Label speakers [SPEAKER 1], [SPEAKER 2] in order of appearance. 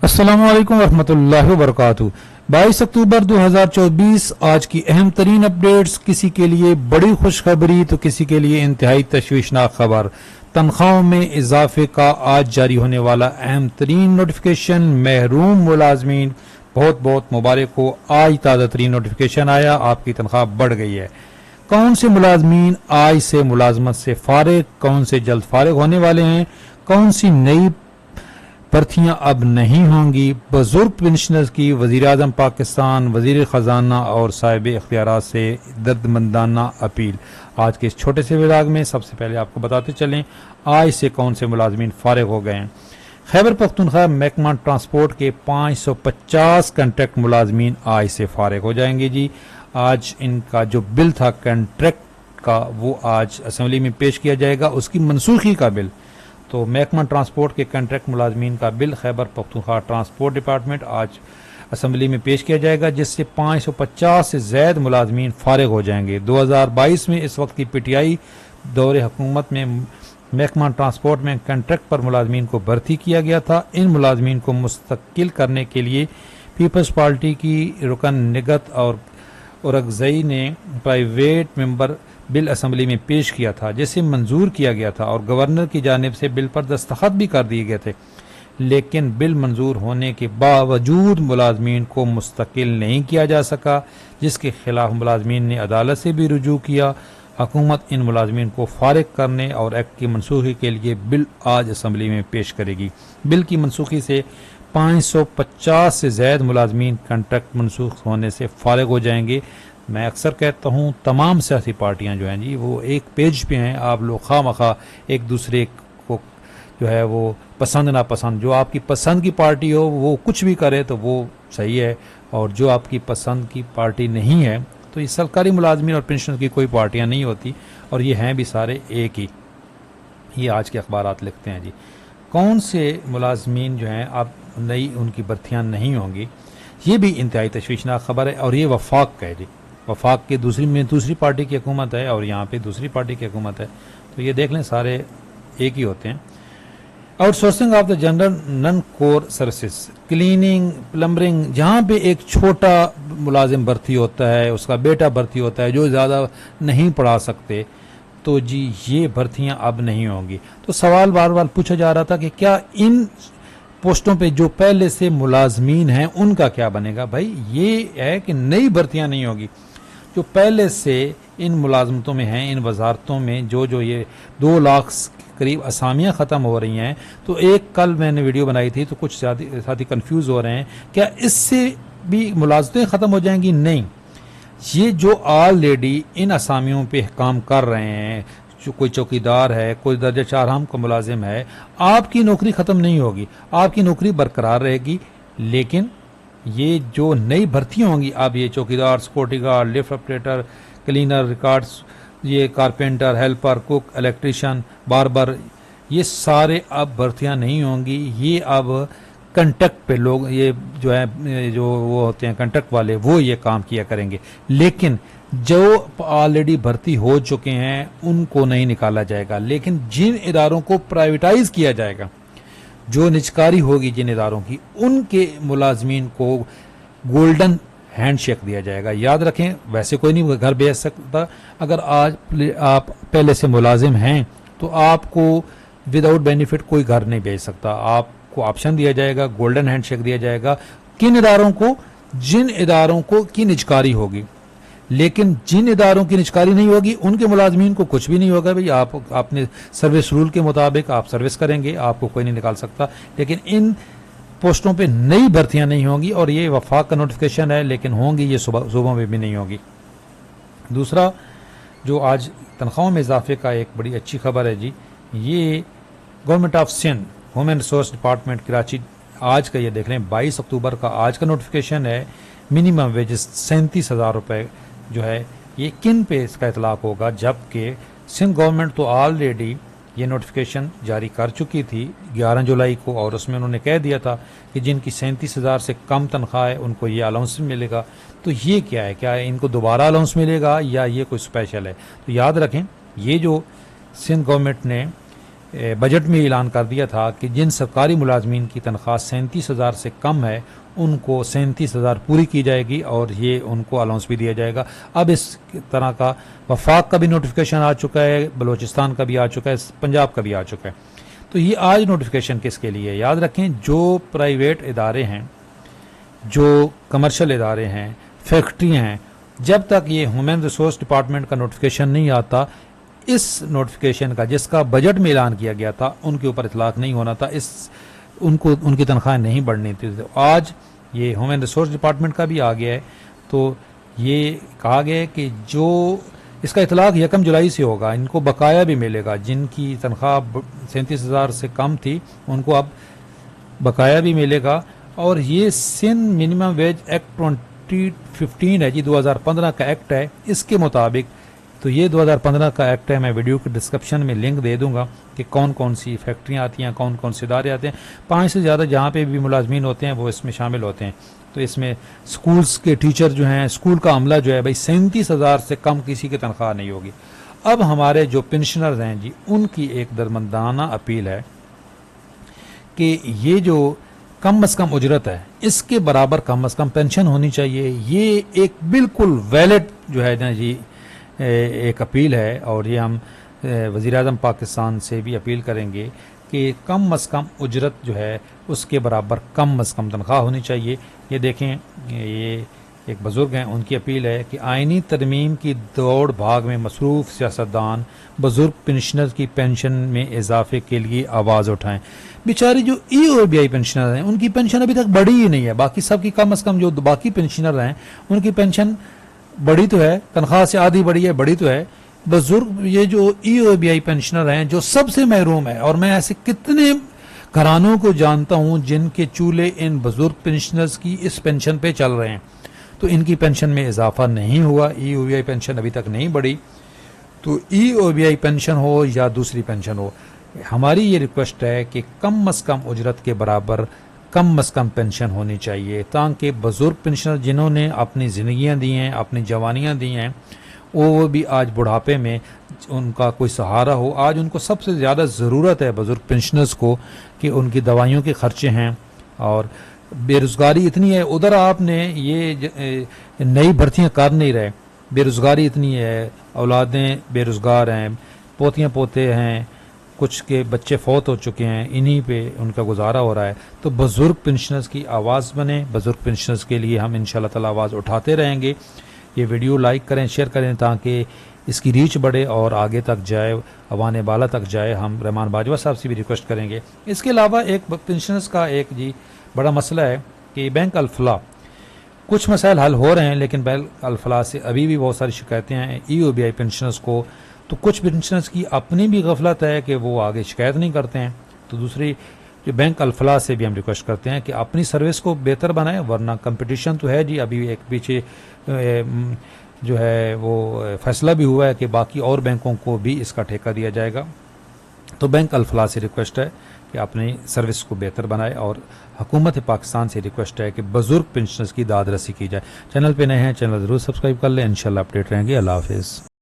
[SPEAKER 1] अस्सलामु अलैकुम वरहमतुल्लाहि वबरकातुहू। 22 अक्टूबर 2024 आज की अहम तरीन अपडेट्स। किसी के लिए बड़ी खुशखबरी तो किसी के लिए इंतहाई तशवीशनाक खबर। तनख्वाहों में इजाफे का आज जारी होने वाला अहम तरीन नोटिफिकेशन। महरूम मुलाजमीन बहुत बहुत मुबारक हो, आज ताज़ा तरीन नोटिफिकेशन आया, आपकी तनख्वाह बढ़ गई है। कौन से मुलाजमीन आज से मुलाजमत से फारिग, कौन से जल्द फारिग होने वाले हैं, कौन सी नई भर्तियां अब नहीं होंगी। बुजुर्ग पेंशनर्स की वजीर आजम पाकिस्तान, वजीर खजाना और साहिब इख्तियारात से दर्दमंदाना अपील। आज के इस छोटे से विभाग में सबसे पहले आपको बताते चलें आज से कौन से मुलाजमीन फारिग हो गए हैं। खैबर पख्तूनख्वा महकमा ट्रांसपोर्ट के 550 कंट्रैक्ट मुलाजमीन आज से फारिग हो जाएंगे जी। आज इनका जो बिल था कंट्रैक्ट का वो आज असम्बली में पेश किया जाएगा, उसकी मनसूखी का बिल। तो महकमा ट्रांसपोर्ट के कंट्रैक्ट मुलाजमीन का bill Khyber Pakhtunkhwa transport department आज असम्बली में पेश किया जाएगा, जिससे 550 से ज्यादा मुलाजमीन फारिग हो जाएंगे। 2022 में इस वक्त की पीटीआई दौरे हुकूमत में महकमा ट्रांसपोर्ट में कंट्रैक्ट पर मुलाजमीन को भर्ती किया गया था। इन मुलाजमीन को मुस्तकिल करने के लिए पीपल्स पार्टी की रुकन निगत और औरगजई ने प्राइवेट मेंबर बिल असम्बली में पेश किया था, जिसे मंजूर किया गया था और गवर्नर की जानिब से बिल पर दस्तखत भी कर दिए गए थे। लेकिन बिल मंजूर होने के बावजूद मुलाजमीन को मुस्तकिल नहीं किया जा सका, जिसके खिलाफ मुलाजमीन ने अदालत से भी रुजू किया। हुकूमत इन मुलाजमीन को फारिग करने और एक्ट की मनसूखी के लिए बिल आज असम्बली में पेश करेगी। बिल की मनसूखी से 550 से ज्यादा मुलाजमीन कंट्रैक्ट मनसूख होने से फारिग हो जाएंगे। मैं अक्सर कहता हूँ तमाम सियासी पार्टियाँ जो हैं जी वो एक पेज पे हैं। आप लोग खामखा एक दूसरे को जो है वो पसंद नापसंद, जो आपकी पसंद की पार्टी हो वो कुछ भी करे तो वो सही है, और जो आपकी पसंद की पार्टी नहीं है तो ये सरकारी मुलाजमीन और पेंशन की कोई पार्टियाँ नहीं होती, और ये हैं भी सारे एक ही। ये आज के अखबारात लिखते हैं जी। कौन से मुलाजमीन जो हैं अब नई उनकी भर्तियाँ नहीं होंगी, ये भी इंतहाई तशवीशनाक खबर है। और ये वफाक का है जी। वफाक के दूसरी पार्टी की हुकूमत है और यहाँ पे दूसरी पार्टी की हुकूमत है, तो ये देख लें सारे एक ही होते हैं। Outsourcing of the general non core services, cleaning, plumbing, जहाँ पे एक छोटा मुलाजिम भर्ती होता है, उसका बेटा भर्ती होता है, जो ज़्यादा नहीं पढ़ा सकते, तो जी ये भर्तियाँ अब नहीं होंगी। तो सवाल बार बार पूछा जा रहा था कि क्या इन पोस्टों पे जो पहले से मुलाजमीन हैं उनका क्या बनेगा। भाई ये है कि नई भर्तियाँ नहीं होगी। जो पहले से इन मुलाजमतों में हैं, इन वजारतों में जो ये 2 लाख करीब असामियाँ ख़त्म हो रही हैं, तो एक कल मैंने वीडियो बनाई थी तो कुछ साथी कंफ्यूज हो रहे हैं क्या इससे भी मुलाजमतें ख़त्म हो जाएंगी। नहीं, ये जो ऑलरेडी इन असामियों पे काम कर रहे हैं, जो कोई चौकीदार है, कोई दर्जा 4 हम का मुलाजिम है, आपकी नौकरी ख़त्म नहीं होगी, आपकी नौकरी बरकरार रहेगी। लेकिन ये जो नई भर्तियाँ होंगी, अब ये चौकीदार, security guard, lift operator, cleaner, records, ये carpenter, helper, cook, electrician, barber, ये सारे अब भर्तियाँ नहीं होंगी। ये अब कंट्रैक्ट पे लोग, ये जो है जो वो होते हैं कंट्रैक्ट वाले, वो ये काम किया करेंगे। लेकिन जो ऑलरेडी भर्ती हो चुके हैं उनको नहीं निकाला जाएगा। लेकिन जिन इदारों को प्राइवेटाइज किया जाएगा, जो निजकारी होगी जिन इदारों की, उनके मुलाजमीन को गोल्डन हैंडशेक दिया जाएगा। याद रखें, वैसे कोई नहीं घर भेज सकता। अगर आज आप पहले से मुलाजिम हैं तो आपको विदाउट बेनिफिट कोई घर नहीं भेज सकता। आपको ऑप्शन दिया जाएगा, गोल्डन हैंडशेक दिया जाएगा। किन इदारों को? जिन इदारों को की निजकारी होगी। लेकिन जिन इदारों की निजकारी नहीं होगी उनके मुलाजमीन को कुछ भी नहीं होगा। भाई आप अपने सर्विस रूल के मुताबिक आप सर्विस करेंगे, आपको कोई नहीं निकाल सकता। लेकिन इन पोस्टों पे नई भर्तियां नहीं होंगी, और ये वफाक का नोटिफिकेशन है, लेकिन होंगी ये सूबों में भी नहीं होगी। दूसरा जो आज तनख्वाहों में इजाफे का एक बड़ी अच्छी खबर है जी, ये government of Sindh human resource department Karachi आज का, ये देख लें 22 अक्टूबर का आज का नोटिफिकेशन है। मिनिमम वेजेस 37,000 रुपये जो है, ये किन पे इसका इतलाक होगा, जबकि सिंध गवर्नमेंट तो ऑलरेडी ये नोटिफिकेशन जारी कर चुकी थी 11 जुलाई को, और उसमें उन्होंने कह दिया था कि जिनकी 37,000 से कम तनख्वाह है उनको ये अलाउंस मिलेगा। तो ये क्या है, क्या इनको दोबारा अलाउंस मिलेगा या ये कोई स्पेशल है? तो याद रखें, ये जो सिंध गवर्नमेंट ने बजट में ऐलान कर दिया था कि जिन सरकारी मुलाजमीन की तनख्वाह 37,000 से कम है उनको 37,000 पूरी की जाएगी और ये उनको अलाउंस भी दिया जाएगा। अब इस तरह का वफाक का भी नोटिफिकेशन आ चुका है, बलूचिस्तान का भी आ चुका है, पंजाब का भी आ चुका है। तो ये आज नोटिफिकेशन किसके लिए? याद रखें, जो प्राइवेट इदारे हैं, जो कमर्शियल इदारे हैं, फैक्ट्रियाँ हैं, जब तक ये ह्यूमन रिसोर्स डिपार्टमेंट का नोटिफिकेशन नहीं आता, इस नोटिफिकेशन का जिसका बजट में ऐलान किया गया था उनके ऊपर इतलाक नहीं होना था, उनको उनकी तनख्वाहें नहीं बढ़नी थी। तो आज ये ह्यूमन रिसोर्स डिपार्टमेंट का भी आ गया है, तो ये कहा गया है कि जो इसका इतलाक 1 जुलाई से होगा, इनको बकाया भी मिलेगा। जिनकी तनख्वाह 37,000 से कम थी उनको अब बकाया भी मिलेगा। और ये सिंध मिनिमम वेज एक्ट 2015 है जी, 2015 का एक्ट है। इसके मुताबिक तो ये 2015 का एक्ट है, मैं वीडियो के डिस्क्रिप्शन में लिंक दे दूंगा कि कौन कौन सी फैक्ट्रियाँ आती हैं, कौन कौन से इदारे आते हैं। 5 से ज़्यादा जहाँ पे भी मुलाजमीन होते हैं वो इसमें शामिल होते हैं। तो इसमें स्कूल्स के टीचर जो हैं, स्कूल का अमला जो है भाई, 37,000 से कम किसी की तनख्वाह नहीं होगी। अब हमारे जो पेंशनर्स हैं जी, उनकी एक दरमंदाना अपील है कि ये जो कम अज़ कम उजरत है, इसके बराबर कम अज़ कम पेंशन होनी चाहिए। ये एक बिल्कुल वैलिड जो है ना जी एक अपील है, और ये हम वज़ीर-ए-आज़म पाकिस्तान से भी अपील करेंगे कि कम अज़ कम उजरत जो है उसके बराबर कम अज़ कम तनख्वाह होनी चाहिए। ये देखें, ये एक बुज़ुर्ग हैं, उनकी अपील है कि आइनी तरमीम की दौड़ भाग में मसरूफ़ सियासतदान बुज़ुर्ग पेंशनर की पेंशन में इजाफे के लिए आवाज़ उठाएं। बेचारे जो EOBI पेंशनर हैं उनकी पेंशन अभी तक बढ़ी ही नहीं है। बाकी सबकी कम अज़ कम जो बाकी पेंशनर हैं उनकी पेंशन बढ़ी तो है, तनख्वाह से आधी बढ़ी है, बढ़ी तो है। बुजुर्ग ये जो EOBI पेंशनर हैं जो सबसे महरूम है, और मैं ऐसे कितने घरानों को जानता हूं जिनके चूल्हे इन बुजुर्ग पेंशनर्स की इस पेंशन पे चल रहे हैं, तो इनकी पेंशन में इजाफा नहीं हुआ। EOBI पेंशन अभी तक नहीं बढ़ी। तो EOBI पेंशन हो या दूसरी पेंशन हो, हमारी ये रिक्वेस्ट है कि कम अज़ कम उजरत के बराबर कम अज़ कम पेंशन होनी चाहिए, ताकि बुजुर्ग पेंशनर जिन्होंने अपनी ज़िंदगियाँ दी हैं, अपनी जवानियाँ दी हैं, वो भी आज बुढ़ापे में उनका कोई सहारा हो। आज उनको सबसे ज़्यादा ज़रूरत है बुजुर्ग पेंशनर्स को कि उनकी दवाइयों के खर्चे हैं, और बेरोज़गारी इतनी है। उधर आपने ये नई भर्तियाँ कर नहीं रहे, बेरोज़गारी इतनी है, औलादें बेरोज़गार हैं, पोतियाँ पोते हैं, कुछ के बच्चे फौत हो चुके हैं, इन्हीं पे उनका गुजारा हो रहा है। तो बुजुर्ग पेंशनर्स की आवाज़ बने, बुजुर्ग पेंशनर्स के लिए हम इंशाल्लाह ताला आवाज़ उठाते रहेंगे। ये वीडियो लाइक करें, शेयर करें, ताकि इसकी रीच बढ़े और आगे तक जाए, अवाने बाला तक जाए। हम रहमान बाजवा साहब से भी रिक्वेस्ट करेंगे। इसके अलावा एक पेंशनर्स का एक जी बड़ा मसला है कि बैंक अल-फलाह, कुछ मसाइल हल हो रहे हैं, लेकिन बैंक अल-फलाह से अभी भी बहुत सारी शिकायतें हैं EOBI पेंशनर्स को। तो कुछ पेंशनर्स की अपनी भी गफलत है कि वो आगे शिकायत नहीं करते हैं। तो दूसरी जो बैंक अल-फलाह से भी हम रिक्वेस्ट करते हैं कि अपनी सर्विस को बेहतर बनाएं, वरना कंपटीशन तो है जी। अभी एक पीछे जो है वो फैसला भी हुआ है कि बाकी और बैंकों को भी इसका ठेका दिया जाएगा। तो बैंक अल-फलाह से रिक्वेस्ट है कि अपनी सर्विस को बेहतर बनाए, और हुकूमत पाकिस्तान से रिक्वेस्ट है कि बुजुर्ग पेंशनर्स की दाद रसी की जाए। चैनल पे नए हैं, चैनल ज़रूर सब्सक्राइब कर लें। इंशाल्लाह अपडेट रहेंगे। अल्लाह हाफिज़।